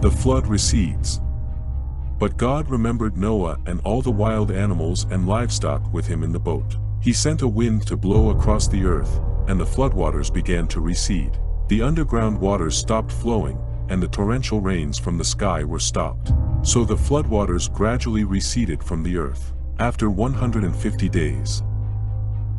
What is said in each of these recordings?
The flood recedes. But God remembered Noah and all the wild animals and livestock with him in the boat. He sent a wind to blow across the earth, and the floodwaters began to recede. The underground waters stopped flowing, and the torrential rains from the sky were stopped. So the floodwaters gradually receded from the earth. After 150 days,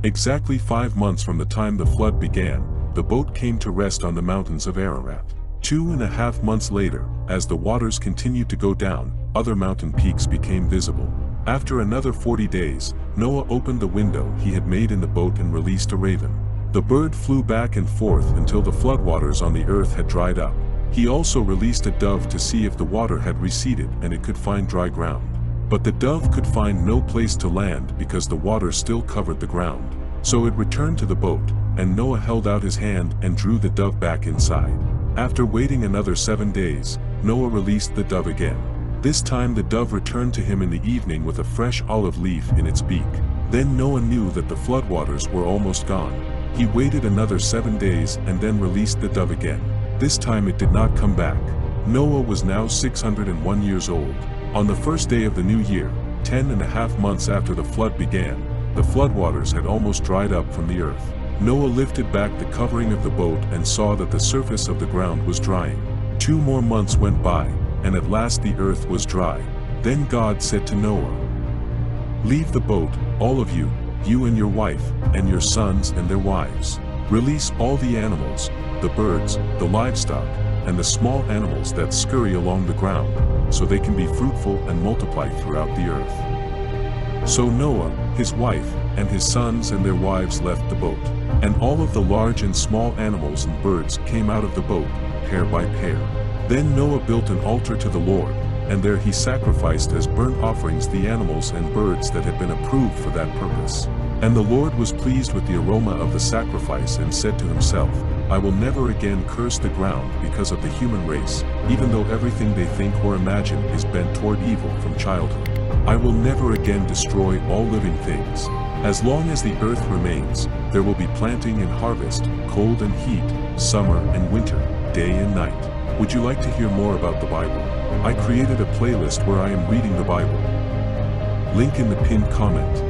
exactly 5 months from the time the flood began, the boat came to rest on the mountains of Ararat. 2.5 months later, as the waters continued to go down, other mountain peaks became visible. After another 40 days, Noah opened the window he had made in the boat and released a raven. The bird flew back and forth until the floodwaters on the earth had dried up. He also released a dove to see if the water had receded and it could find dry ground. But the dove could find no place to land because the water still covered the ground. So it returned to the boat, and Noah held out his hand and drew the dove back inside. After waiting another 7 days, Noah released the dove again. This time the dove returned to him in the evening with a fresh olive leaf in its beak. Then Noah knew that the floodwaters were almost gone. He waited another 7 days and then released the dove again. This time it did not come back. Noah was now 601 years old. On the first day of the new year, 10.5 months after the flood began, the floodwaters had almost dried up from the earth. Noah lifted back the covering of the boat and saw that the surface of the ground was drying. 2 more months went by, and at last the earth was dry. Then God said to Noah, "Leave the boat, all of you, you and your wife, and your sons and their wives. Release all the animals, the birds, the livestock, and the small animals that scurry along the ground, so they can be fruitful and multiply throughout the earth." So Noah, his wife, and his sons and their wives left the boat. And all of the large and small animals and birds came out of the boat, pair by pair. Then Noah built an altar to the Lord, and there he sacrificed as burnt offerings the animals and birds that had been approved for that purpose. And the Lord was pleased with the aroma of the sacrifice and said to himself, "I will never again curse the ground because of the human race, even though everything they think or imagine is bent toward evil from childhood. I will never again destroy all living things. As long as the earth remains, there will be planting and harvest, cold and heat, summer and winter, day and night." Would you like to hear more about the Bible? I created a playlist where I am reading the Bible. Link in the pinned comment.